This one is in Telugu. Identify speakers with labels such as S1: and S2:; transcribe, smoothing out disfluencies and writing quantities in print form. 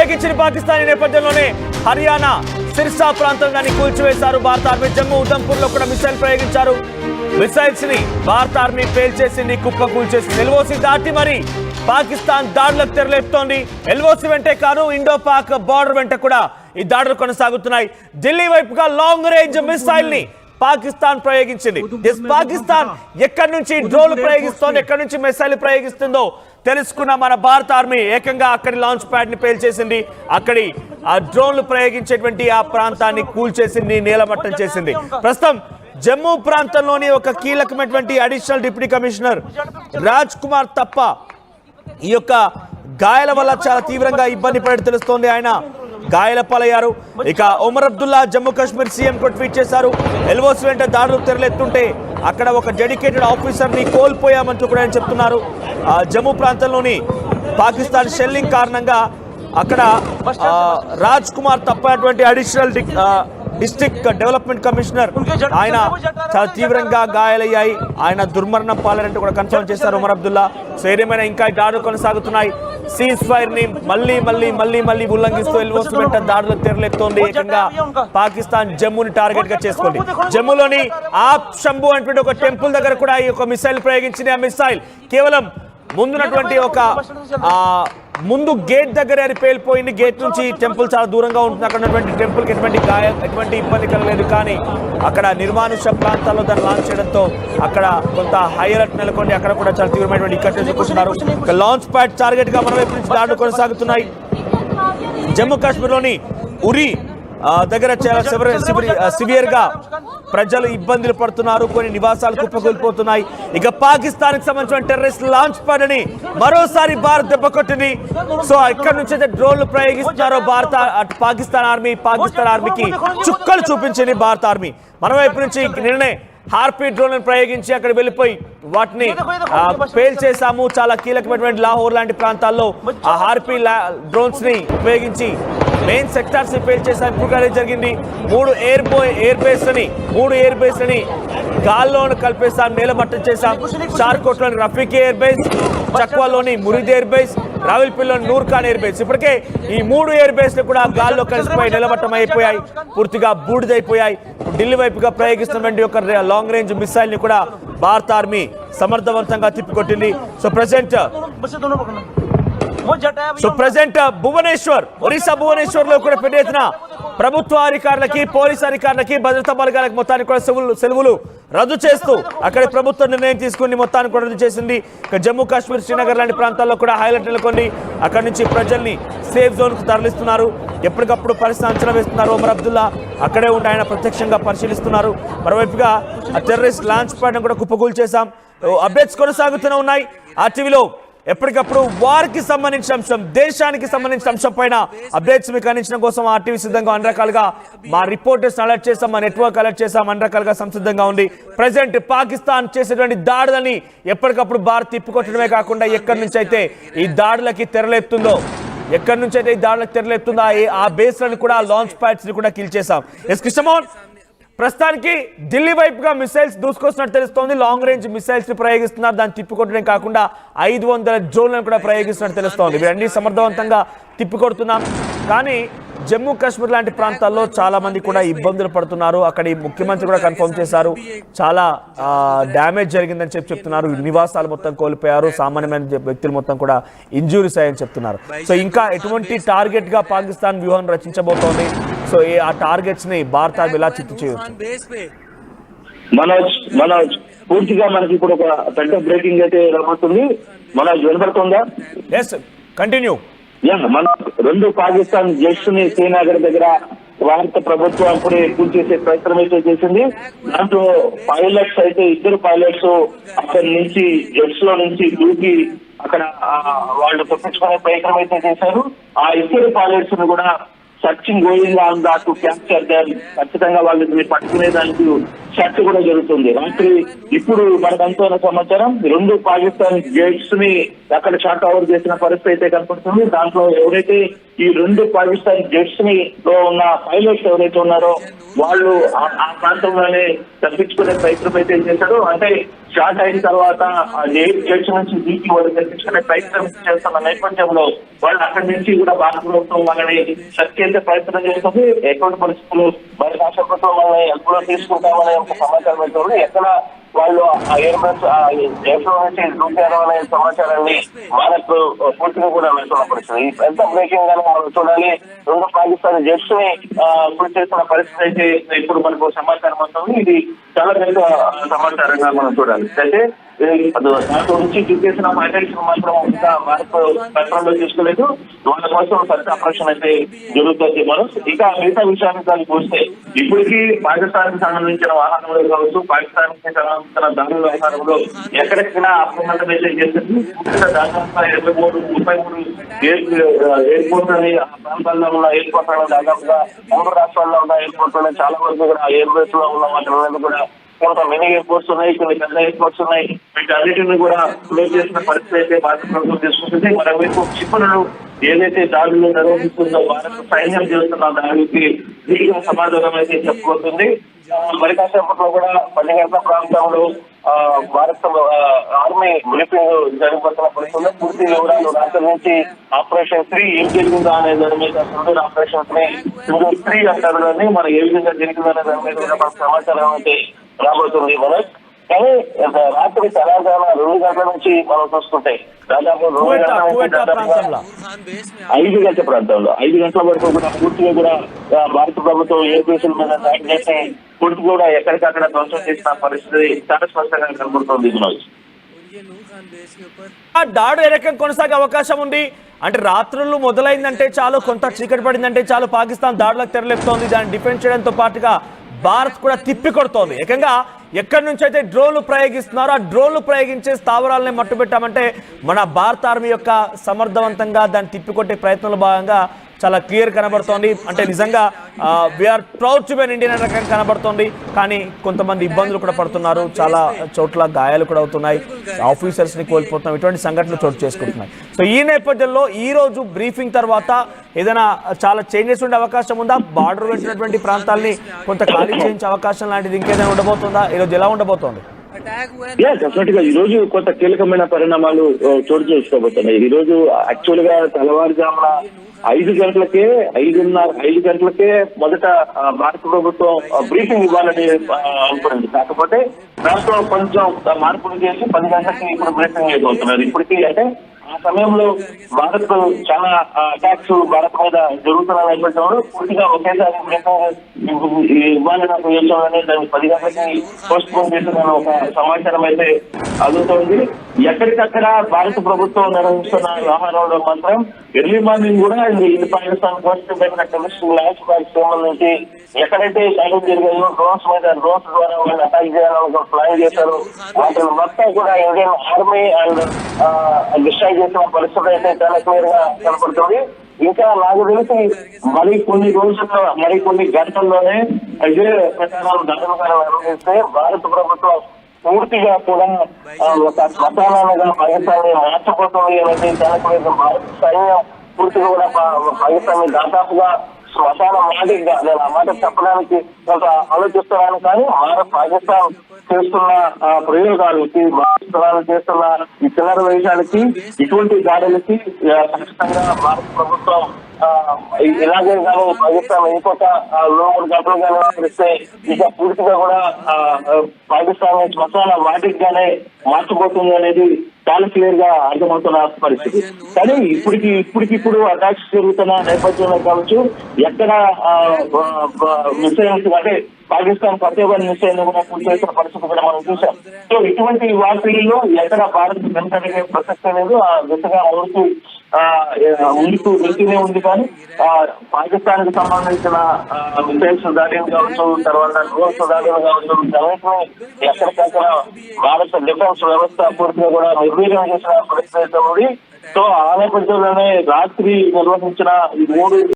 S1: ప్రయోగించిన పాకిస్తాన్ నేపథ్యంలోనే హర్యానా సిర్సా ప్రాంతంలోని కూల్చివేశారు భారత ఆర్మీ. జమ్మూ ఉధంపూర్ లో కూడా మిసైల్ ప్రయోగించారు. మిసైల్స్ ని భారత ఆర్మీ పేల్చేసింది, కుప్ప కూల్చేసింది. ఎల్ఓసి దాటి మరి పాకిస్తాన్ దాడులకు తెరలేపుతోంది. ఎల్ఓసి వెంటే కాదు, ఇండో పాక్ బార్డర్ వెంట కూడా ఈ దాడులు కొనసాగుతున్నాయి. ఢిల్లీ వైపుగా లాంగ్ రేంజ్ మిసైల్ ని పాకిస్తాన్ ప్రయోగించింది. పాకిస్తాన్ ఎక్కడి నుంచి డ్రోన్లు ప్రయోగిస్తోంది, ఎక్కడి నుంచి మిసైల్ ప్రయోగిస్తుందో తెలుసుకున్న మన భారత ఆర్మీ ఏకంగా అక్కడి లాంచ్ ప్యాడ్ ని పేల్చేసింది. అక్కడి ఆ డ్రోన్లు ప్రయోగించేటువంటి ఆ ప్రాంతాన్ని కూల్చేసింది, నేలమట్టం చేసింది. ప్రస్తుతం జమ్మూ ప్రాంతంలోని ఒక కీలకమైనటువంటి additional deputy commissioner Raj Kumar తప్ప ఈ యొక్క గాయాల వల్ల చాలా తీవ్రంగా ఇబ్బంది పడి తెలుస్తోంది. ఆయన గాయాల పాలయ్యారు. ఇక ఒమర్ అబ్దుల్లా జమ్మూ కాశ్మీర్ సీఎం కు ట్వీట్ చేశారు. ఎల్ఓసి వెంట దాడులు తెరలేస్తుంటే అక్కడ ఒక డెడికేటెడ్ ఆఫీసర్ ని కోల్పోయామంటూ కూడా ఆయన చెప్తున్నారు. జమ్మూ ప్రాంతంలోని పాకిస్తాన్ షెల్లింగ్ కారణంగా అక్కడ రాజ్ కుమార్ తప్పటువంటి అడిషనల్ డిస్ట్రిక్ట్ డెవలప్మెంట్ కమిషనర్ ఆయన చాలా తీవ్రంగా గాయాలయ్యాయి. ఆయన దుర్మరణం పాలనంటూ కూడా కన్ఫర్మ్ చేశారు ఒమర్ అబ్దుల్లా. సో ఏదేమైనా ఇంకా దాడులు కొనసాగుతున్నాయి. సీజ్ ఫైర్ ని మళ్ళీ ఉల్లంఘిస్తూ ఎల్ఓసి వెంట దాడులు తెరలేస్తోంది. ఏకంగా పాకిస్తాన్ జమ్మూని టార్గెట్ గా చేసుకోండి. జమ్మూలోని ఆప్ శంభు అనేటువంటి ఒక టెంపుల్ దగ్గర కూడా ఈ యొక్క మిసైల్ ప్రయోగించింది. ఆ మిసైల్ కేవలం ముందున్నటువంటి ఒక ముందు గేట్ దగ్గర అది పేలిపోయింది. గేట్ నుంచి టెంపుల్ చాలా దూరంగా ఉంటుంది. అక్కడ ఉన్నటువంటి టెంపుల్కి ఎటువంటి ఇబ్బంది కలగలేదు. కానీ అక్కడ నిర్మానుష ప్రాంతాల్లో దాన్ని లాంచ్ చేయడంతో అక్కడ కొంత హై అలర్ట్ నెలకొని అక్కడ కూడా చాలా తీవ్రమైనటువంటి ఇక్కట్లు చూస్తున్నారు. లాంచ్ ప్యాడ్ టార్గెట్ గా మన వైపు నుంచి దాడులు కొనసాగుతున్నాయి. జమ్మూ కాశ్మీర్లోని ఉరి దగ్గర చాలా సివియర్ గా ప్రజలు ఇబ్బందులు పడుతున్నారు. కొన్ని నివాసాలు కుప్పకూలిపోతున్నాయి. ఇక పాకిస్తాన్ కి సంబంధించిన టెర్రరిస్ట్ లాంచ్ ప్యాడ్ అని మరోసారి భారత్ దెబ్బ కొట్టింది. సో ఇక్కడ నుంచి అయితే డ్రోన్లు ప్రయోగిస్తున్నారో పాకిస్తాన్ ఆర్మీకి చుక్కలు చూపించింది భారత ఆర్మీ. మన వైపు నుంచి నిన్ననే హార్పీ డ్రోన్ ప్రయోగించి అక్కడ వెళ్ళిపోయి వాటిని పేల్చేసాము. చాలా కీలకమైనటువంటి లాహోర్ లాంటి ప్రాంతాల్లో ఆ హార్పీ డ్రోన్స్ ని ఉపయోగించి మెయిన్ సెక్టార్స్ ని పేల్చేసాము జరిగింది. 3 ఎయిర్ బేస్ ని గాల్లో కలిపేసాం, నేలమట్టం చేశాం. షార్కోట్లోని రఫీక్ ఎయిర్ బేస్, చక్వాలోని మురిద్ ఎయిర్ బేస్, రావిల్పల్లిలోని నూర్ ఖాన్ ఎయిర్ బేస్. ఇప్పటికే ఈ 3 ఎయిర్ బేస్ లు కూడా గాల్లో కలిసిపోయి నిలబట్టం అయిపోయాయి, పూర్తిగా బూడిదైపోయాయి. ఢిల్లీ వైపుగా ప్రయోగిస్తున్నటువంటి ఒక లాంగ్ రేంజ్ మిసైల్ ని కూడా భారత ఆర్మీ సమర్థవంతంగా తిప్పికొట్టింది. సో ప్రెసెంట్ భువనేశ్వర్, ఒరిస్సా భువనేశ్వర్ లో కూడా పెద్ద ఎత్తున ప్రభుత్వ అధికారులకి, పోలీసు అధికారులకి, భద్రతా బలగాలకు మొత్తానికి కూడా సెలవులు రద్దు చేస్తూ అక్కడ ప్రభుత్వం నిర్ణయం తీసుకుని మొత్తాన్ని కూడా రద్దు చేసింది. జమ్మూ కాశ్మీర్, శ్రీనగర్ లాంటి ప్రాంతాల్లో కూడా హైలైట్ నెలకొని అక్కడి నుంచి ప్రజల్ని సేఫ్ జోన్ కు తరలిస్తున్నారు. ఎప్పటికప్పుడు పరిస్థితి అంచనా వేస్తున్నారు. ఒమర్ అబ్దుల్లా అక్కడే ఉండి ఆయన ప్రత్యక్షంగా పరిశీలిస్తున్నారు. మరోవైపుగా టెర్రరిస్ట్ లాంచ్ ప్యాడ్ కూడా కుప్పకూల్ చేశాం. అప్డేట్స్ కొనసాగుతూనే ఉన్నాయి. ఆ టీవీలో ఎప్పటికప్పుడు వారికి సంబంధించిన అంశం, దేశానికి సంబంధించిన అంశం పైన అప్డేట్స్ మీకు అందించడం కోసం ఆ టీవీ సిద్ధంగా అన్ని రకాలుగా మా రిపోర్టర్స్ అలర్ట్ చేసాం, మా నెట్వర్క్ అలర్ట్ చేసాం, అన్ని రకాలుగా సంసిద్ధంగా ఉంది. ప్రజెంట్ పాకిస్తాన్ చేసేటువంటి దాడులని ఎప్పటికప్పుడు భారత్ తిప్పికొట్టడమే కాకుండా ఎక్కడి నుంచి అయితే ఈ దాడులకి తెరలేపుతుందో ఆ బేస్లను కూడా, లాంచ్ ప్యాడ్స్ ని కూడా కిల్ చేశాం. ఎస్ కృష్ణమోహన్, ప్రస్తుతానికి ఢిల్లీ వైపుగా మిసైల్స్ దూసుకొస్తున్నట్టు తెలుస్తోంది. లాంగ్ రేంజ్ మిసైల్స్ ని ప్రయోగిస్తున్నారు. దాన్ని తిప్పికొట్టడం కాకుండా 500 డ్రోన్లను కూడా ప్రయోగిస్తున్నట్టు తెలుస్తోంది. ఇవన్నీ సమర్థవంతంగా తిప్పికొడుతున్నాం. కానీ జమ్మూ కాశ్మీర్ లాంటి ప్రాంతాల్లో చాలా మంది కూడా ఇబ్బందులు పడుతున్నారు. అక్కడి ముఖ్యమంత్రి కూడా కన్ఫర్మ్ చేశారు, చాలా డ్యామేజ్ జరిగిందని చెప్తున్నారు. నివాసాలు మొత్తం కోల్పోయారు, సామాన్యమైన వ్యక్తులు మొత్తం కూడా ఇంజూరీస్ అయ్యని చెప్తున్నారు. సో ఇంకా ఎటువంటి టార్గెట్ గా పాకిస్తాన్ వ్యూహం రచించబోతోంది. సో ఆ టార్గెట్స్ ని భారత ఎలా చిత్తు చేయవచ్చు?
S2: మనోజ్ పూర్తిగా మనకి ఇప్పుడు ఒక పెద్ద బ్రేకింగ్ అయితే రాబోతుంది. మనోజ్ వినపడుతుందా?
S1: Yes, continue.
S2: మన 2 పాకిస్తాన్ జెట్స్ ని శ్రీనగర్ దగ్గర భారత ప్రభుత్వం అప్పుడే పూర్తి చేసే ప్రయత్నం అయితే చేసింది. దాంట్లో పైలట్స్ అయితే 2 పైలట్స్ అక్కడి నుంచి జెట్స్ లో నుంచి దూకి అక్కడ వాళ్ళు తప్పించుకునే ప్రయత్నం అయితే చేశారు. ఆ 2 పైలట్స్ ను కూడా searching going on the to capture them, ఖచ్చితంగా వాళ్ళని పట్టుకునేదానికి చర్చ కూడా జరుగుతుంది. రాత్రి ఇప్పుడు మనకంతా సమాచారం 2 పాకిస్తాన్ జెట్స్ ని అక్కడ షాట్ ఓవర్ చేసిన పరిస్థితి అయితే కనపడుతుంది. దాంట్లో ఎవరైతే ఈ రెండు పాకిస్తాన్ జెట్స్ ని లో ఉన్న పైలట్స్ ఎవరైతే ఉన్నారో వాళ్ళు ఆ ప్రాంతంలోనే తప్పించుకునే ప్రయత్నం అయితే చేశారు. అంటే షార్ట్ అయిన తర్వాత జెట్స్ నుంచి దిగి వాళ్ళు తప్పించుకునే ప్రయత్నం చేస్తున్న నేపథ్యంలో వాళ్ళు అక్కడి నుంచి కూడా భారత ప్రభుత్వం వాళ్ళని సత్యంత ప్రయత్నం చేస్తుంది. ఎటువంటి పరిస్థితులు మన రాష్ట్ర ప్రభుత్వం వాళ్ళని అదుపులో తీసుకుంటామనే ఒక సమాచారం అయితే ఎక్కడ వాళ్ళు ఆ ఎయిర్బస్ ఎయిర్లో నుంచి దూకారు అనే సమాచారాన్ని భారత్ పూర్తిగా కూడా వెళ్తున్న పరిస్థితి. ఎంత బ్రేకింగ్ గానే మనం చూడాలి. రెండు పాకిస్తాన్ జెట్స్ ని పూర్తి చేస్తున్న పరిస్థితి అయితే ఇప్పుడు మనకు సమాచారం వస్తుంది. ఇది చాలా పెద్ద సమాచారంగా మనం చూడాలి. అయితే దాంట్లో నుంచి దిగ్గేసిన పైలట్స్ మాత్రం ఇంకా భారత్ పట్టణంలో తీసుకోలేదు. వాళ్ళ కోసం సర్చ్ ఆపరేషన్ అయితే జరుగుతుంది. మనం ఇంకా మిగతా విషయానికి వస్తే ఇప్పటికీ పాకిస్తాన్ కి సంబంధించిన వాహనంలో కావచ్చు, పాకిస్తాన్ కి సంబంధించిన దాడుల వ్యవహారంలో ఎక్కడెక్కడ అప్రమత్తం అయితే చేస్తుంది. దాదాపుగా 33 ఎయిర్పోర్ట్ అని ఆ ప్రాంతాల్లో ఉన్న ఎయిర్పోర్ట్ దాదాపుగా 3 రాష్ట్రాల్లో ఉన్న ఎయిర్పోర్ట్ చాలా వరకు కూడా ఎయిర్ బేస్ లో ఉన్న వాటి కూడా కొంత మినీ ఎయిర్పోర్ట్స్ ఉన్నాయి, కొన్ని పెద్ద ఎయిర్పోర్ట్స్ ఉన్నాయి. వీటన్నిటిని కూడా క్లోజ్ చేసిన పరిస్థితి అయితే భారత ప్రభుత్వం తీసుకుంటుంది. మరోవైపు క్షిపణులు ఏదైతే దాడులు నిర్వహిస్తుందో భారత సైన్యం చేస్తున్న దాడికి దీనికి సమాధానం అయితే చెప్పుకుంటుంది. మరి కాసేపట్లో కూడా 10 గంటల ప్రాంతంలో భారత ఆర్మీ బ్రీఫింగ్ జరగబోతున్న పరిస్థితుల్లో పూర్తి వివరాలు రాత్రి నుంచి ఆపరేషన్ 3 ఏం జరిగిందా అనే దాని మీద ఆపరేషన్ 3 అంటారు. మన ఏ విధంగా జరిగిందనే దాని మీద కూడా మనకు సమాచారం అయితే రాబోతుంది. మనోజ్, కానీ రాత్రి తెలంగాణ 2 గంటల నుంచి మనం చూసుకుంటే దాదాపు 2 గంటల నుంచి 5 గంటల ప్రాంతంలో 5 గంటల వరకు కూడా పూర్తిగా కూడా భారత ప్రభుత్వం ఎయిర్బేస్ల మీద దాడి చేసి పూర్తి కూడా ఎక్కడికక్కడ ధ్వంసం చేసిన పరిస్థితి చాలా స్పష్టంగా కనబడుతుంది. మనోజ్,
S1: దాడు ఏ రకంగా కొనసాగే అవకాశం ఉంది అంటే రాత్రులు మొదలైందంటే చాలు, కొంత చీకటి పడిందంటే చాలు పాకిస్తాన్ దాడులకు తెరలేపుతోంది. దాన్ని డిఫెండ్ చేయడంతో పాటుగా భారత్ కూడా తిప్పి కొడుతోంది. ఏకంగా ఎక్కడి నుంచి అయితే డ్రోన్లు ప్రయోగిస్తున్నారో ఆ డ్రోన్లు ప్రయోగించే స్థావరాలని మట్టుబెట్టామంటే మన భారత ఆర్మీ యొక్క సమర్థవంతంగా దాన్ని తిప్పికొట్టే ప్రయత్నంలో భాగంగా చాలా క్లియర్ కనబడుతోంది. అంటే నిజంగా we are proud to be an Indian అనే రకంగా కనబడుతోంది. కానీ కొంతమంది ఇబ్బందులు కూడా పడుతున్నారు, చాలా చోట్ల గాయాలు కూడా అవుతున్నాయి, ఆఫీసర్స్ని కోల్పోతున్నాం, ఇటువంటి సంఘటనలు చోటు చేసుకుంటున్నాయి. సో ఈ నేపథ్యంలో ఈ రోజు బ్రీఫింగ్ తర్వాత ఏదైనా చాలా చేంజెస్ ఉండే అవకాశం ఉందా? బార్డర్ వెంటినటువంటి ప్రాంతాలని కొంత ఖాళీ చేయించే అవకాశం లాంటిది ఇంకేదైనా ఉండబోతుందా? ఈరోజు ఎలా ఉండబోతోంది?
S2: డెఫినెట్ గా ఈ రోజు కొంత కీలకమైన పరిణామాలు చోటు చేసుకోబోతున్నాయి. ఈ రోజు యాక్చువల్ గా తెల్లవారుజామున 5 గంటలకే మొదట భారత ప్రభుత్వం బ్రీఫింగ్ ఇవ్వాలని అనుకున్నది. కాకపోతే దాంట్లో కొంచెం మార్పులు చేసి 10 గంటలకి ఇప్పుడు బ్రీఫింగ్ అయిపోతున్నారు. ఇప్పటికీ అంటే ఆ సమయంలో భారత్ చాలా అటాక్స్ భారత్ మీద జరుగుతున్న నేపథ్యంలో పూర్తిగా ఒకేసారి ఇవ్వాలని యోచనలోనే దాన్ని 10 గంటలకి పోస్ట్ పోన్ చేసిన ఒక సమాచారం అయితే అందుతోంది. ఎక్కడికక్కడ భారత ప్రభుత్వం నిర్వహిస్తున్న వ్యవహారంలో మాత్రం ఎర్లీ మార్నింగ్ కూడా ఇది పాకిస్తాన్ కోసం పెట్టిన కమిషన్ ల్యాన్స్ సంబంధించి ఎక్కడైతే దాడులు జరిగాయో డ్రోన్స్ ద్వారా వాళ్ళు అటాక్ చేయాలని ప్లాన్ చేశారు. వాటిని మొత్తం కూడా ఇండియన్ ఆర్మీ అండ్ డిస్ట్రాక్ట్ చేసిన పరిస్థితి అయితే చాలా క్లియర్ గా కనపడుతుంది. ఇంకా నాకు తెలిసి కొన్ని గంటల్లోనే ఇదే ప్రకారం దండలు నిర్వహిస్తే భారత ప్రభుత్వం పూర్తిగా కూడా ఒక శ్మశానాలుగా పాకిస్తాన్ మార్చబోతుంది అనేది చాలా క్లియర్. భారత సైన్యం పూర్తిగా కూడా పాకిస్తాన్ దాదాపుగా శ్మశాన మాదిరిగా, నేను ఆ మాట చెప్పడానికి కొంత ఆలోచిస్తున్నాను. కానీ పాకిస్తాన్ చేస్తున్న ప్రయోగాలు చేస్తున్న ఈ చిల్లర వేషాలకి, ఇటువంటి దాడులకి ఖచ్చితంగా భారత ప్రభుత్వం ఇలాగే కానీ పాకిస్తాన్ ఇంకొక 2-3 గంటలు కానీ పరిస్తే ఇక పూర్తిగా కూడా పాకిస్తాన్ శ్మశాన వాటిగానే మార్చిపోతుంది అనేది చాలా క్లియర్ గా అర్థమవుతున్న పరిస్థితి. కానీ ఇప్పటికిప్పుడు అటాక్స్ జరుగుతున్న నేపథ్యంలో కావచ్చు, ఎక్కడ మిసైల్స్ అంటే పాకిస్తాన్ ప్రత్యేక మిసైల్ కూడా పూర్తి చేసిన పరిస్థితి కూడా మనం చూసాం. సో ఇటువంటి వార్తల్లో ఎక్కడ భారత్ వెంటనే ప్రసక్తి లేదు. ఆ దిశగా ముందుకు వెళ్తూనే ఉంది. కానీ పాకిస్తాన్ కి సంబంధించిన మిసైల్స్ దాడులు కావచ్చు, తర్వాత డ్రోన్స్ దాడులు కావచ్చు, దానిని ఎక్కడికక్కడ భారత డిఫెన్స్ వ్యవస్థ పూర్తిగా కూడా నిర్వీర్యం చేసిన పరిస్థితి ఉంది. సో ఆ నేపథ్యంలోనే రాత్రి నిర్వహించిన ఈ 3